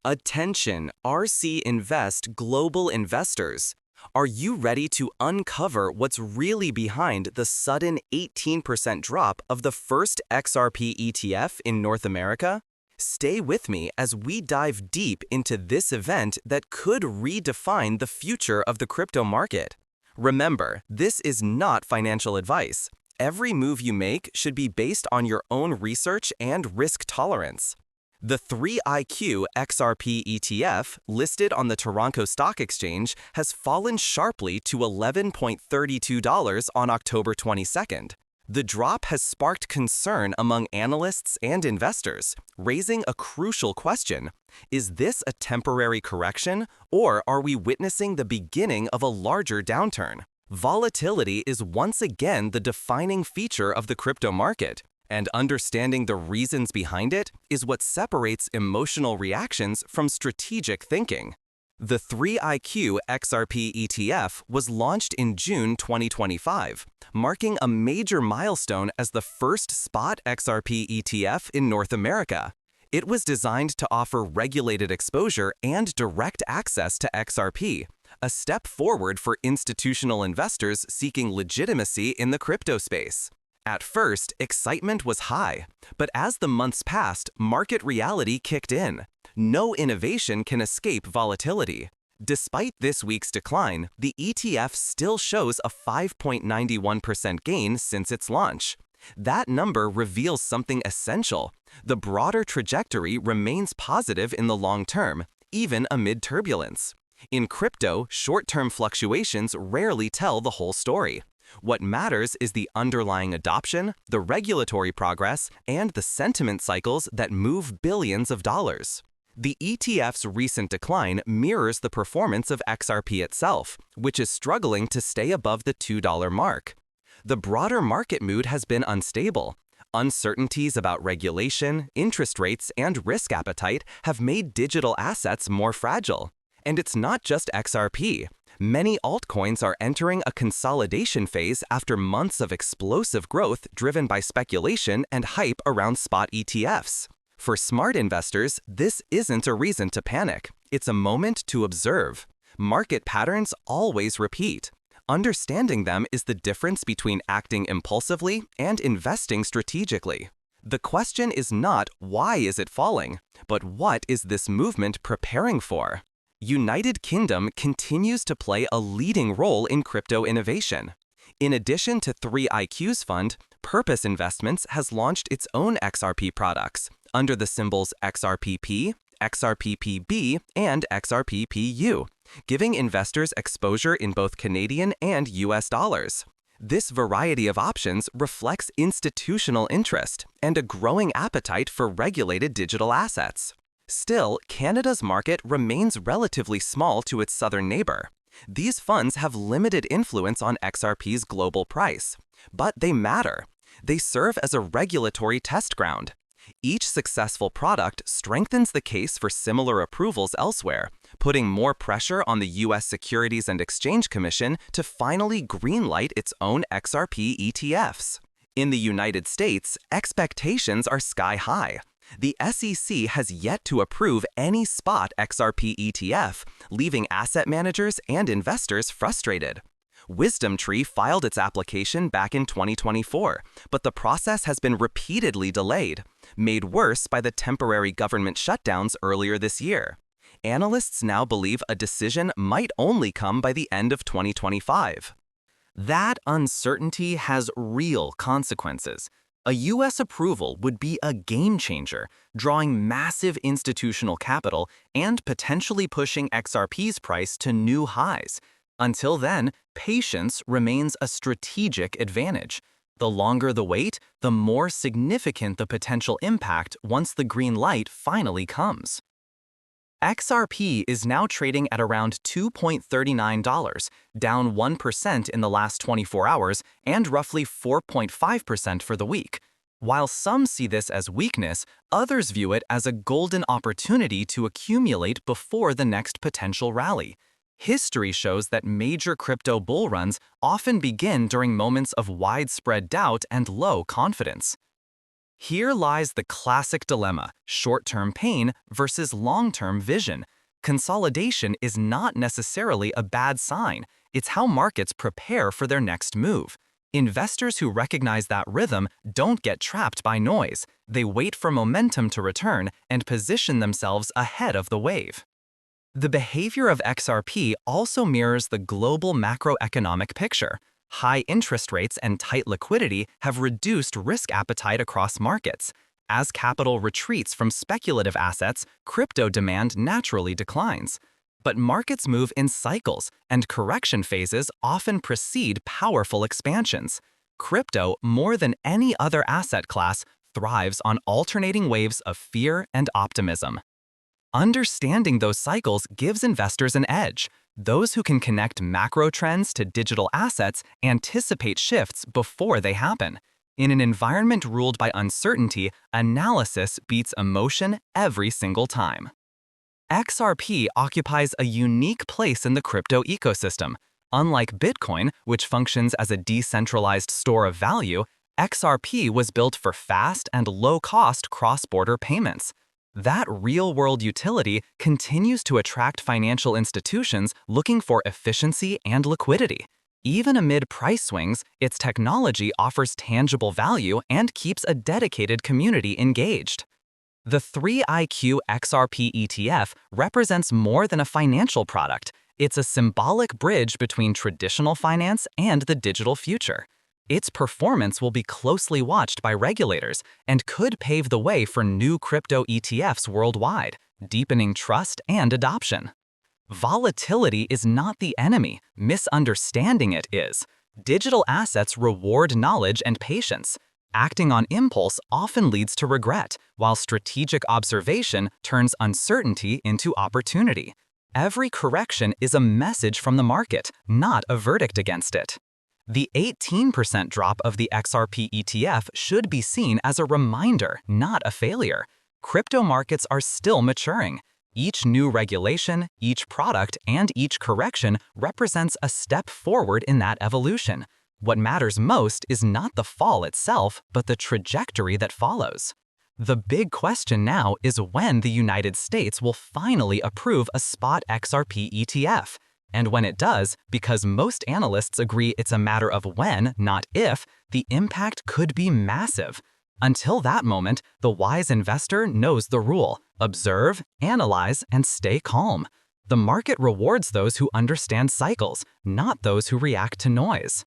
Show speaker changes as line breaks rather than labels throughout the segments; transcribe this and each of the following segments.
Attention, RC Invest global investors. Are you ready to uncover what's really behind the sudden 18% drop of the first XRP ETF in North America? Stay with me as we dive deep into this event that could redefine the future of the crypto market. Remember, this is not financial advice. Every move you make should be based on your own research and risk tolerance. The 3IQ XRP ETF, listed on the Toronto Stock Exchange, has fallen sharply to $11.32 on October 22nd. The drop has sparked concern among analysts and investors, raising a crucial question. Is this a temporary correction, or are we witnessing the beginning of a larger downturn? Volatility is once again the defining feature of the crypto market. And understanding the reasons behind it is what separates emotional reactions from strategic thinking. The 3IQ XRP ETF was launched in June 2025, marking a major milestone as the first spot XRP ETF in North America. It was designed to offer regulated exposure and direct access to XRP, a step forward for institutional investors seeking legitimacy in the crypto space. At first, excitement was high, but as the months passed, market reality kicked in. No innovation can escape volatility. Despite this week's decline, the ETF still shows a 5.91% gain since its launch. That number reveals something essential. The broader trajectory remains positive in the long term, even amid turbulence. In crypto, short-term fluctuations rarely tell the whole story. What matters is the underlying adoption, the regulatory progress, and the sentiment cycles that move billions of dollars. The ETF's recent decline mirrors the performance of XRP itself, which is struggling to stay above the $2 mark. The broader market mood has been unstable. Uncertainties about regulation, interest rates, and risk appetite have made digital assets more fragile. And it's not just XRP. Many altcoins are entering a consolidation phase after months of explosive growth driven by speculation and hype around spot ETFs. For smart investors, this isn't a reason to panic. It's a moment to observe. Market patterns always repeat. Understanding them is the difference between acting impulsively and investing strategically. The question is not why is it falling, but what is this movement preparing for? United Kingdom continues to play a leading role in crypto innovation. In addition to 3IQ's fund, Purpose Investments has launched its own XRP products under the symbols XRPP, XRPPB, and XRPPU, giving investors exposure in both Canadian and US dollars. This variety of options reflects institutional interest and a growing appetite for regulated digital assets. Still, Canada's market remains relatively small to its southern neighbor. These funds have limited influence on XRP's global price, but they matter. They serve as a regulatory test ground. Each successful product strengthens the case for similar approvals elsewhere, putting more pressure on the U.S. Securities and Exchange Commission to finally greenlight its own XRP ETFs. In the United States, expectations are sky high. The SEC has yet to approve any spot XRP ETF, leaving asset managers and investors frustrated. WisdomTree filed its application back in 2024, but the process has been repeatedly delayed, made worse by the temporary government shutdowns earlier this year. Analysts now believe a decision might only come by the end of 2025. That uncertainty has real consequences. A U.S. approval would be a game changer, drawing massive institutional capital and potentially pushing XRP's price to new highs. Until then, patience remains a strategic advantage. The longer the wait, the more significant the potential impact once the green light finally comes. XRP is now trading at around $2.39, down 1% in the last 24 hours and roughly 4.5% for the week. While some see this as weakness, others view it as a golden opportunity to accumulate before the next potential rally. History shows that major crypto bull runs often begin during moments of widespread doubt and low confidence. Here lies the classic dilemma: short-term pain versus long-term vision. Consolidation is not necessarily a bad sign. It's how markets prepare for their next move. Investors who recognize that rhythm don't get trapped by noise. They wait for momentum to return and position themselves ahead of the wave. The behavior of XRP also mirrors the global macroeconomic picture. High interest rates and tight liquidity have reduced risk appetite across markets. As capital retreats from speculative assets, crypto demand naturally declines. But markets move in cycles, and correction phases often precede powerful expansions. Crypto, more than any other asset class, thrives on alternating waves of fear and optimism. Understanding those cycles gives investors an edge. Those who can connect macro trends to digital assets anticipate shifts before they happen. In an environment ruled by uncertainty, analysis beats emotion every single time. XRP occupies a unique place in the crypto ecosystem. Unlike Bitcoin, which functions as a decentralized store of value, XRP was built for fast and low-cost cross-border payments. That real-world utility continues to attract financial institutions looking for efficiency and liquidity. Even amid price swings, its technology offers tangible value and keeps a dedicated community engaged. The 3IQ XRP ETF represents more than a financial product. It's a symbolic bridge between traditional finance and the digital future. Its performance will be closely watched by regulators and could pave the way for new crypto ETFs worldwide, deepening trust and adoption. Volatility is not the enemy, misunderstanding it is. Digital assets reward knowledge and patience. Acting on impulse often leads to regret, while strategic observation turns uncertainty into opportunity. Every correction is a message from the market, not a verdict against it. The 18% drop of the XRP ETF should be seen as a reminder, not a failure. Crypto markets are still maturing. Each new regulation, each product, and each correction represents a step forward in that evolution. What matters most is not the fall itself, but the trajectory that follows. The big question now is when the United States will finally approve a spot XRP ETF. And when it does, because most analysts agree it's a matter of when, not if, the impact could be massive. Until that moment, the wise investor knows the rule: observe, analyze, and stay calm. The market rewards those who understand cycles, not those who react to noise.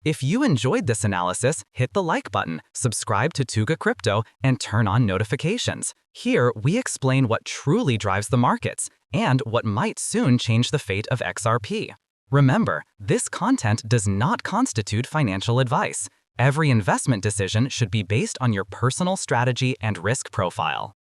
If you enjoyed this analysis, hit the like button, subscribe to Tuga Crypto, and turn on notifications. Here, we explain what truly drives the markets and what might soon change the fate of XRP. Remember, this content does not constitute financial advice. Every investment decision should be based on your personal strategy and risk profile.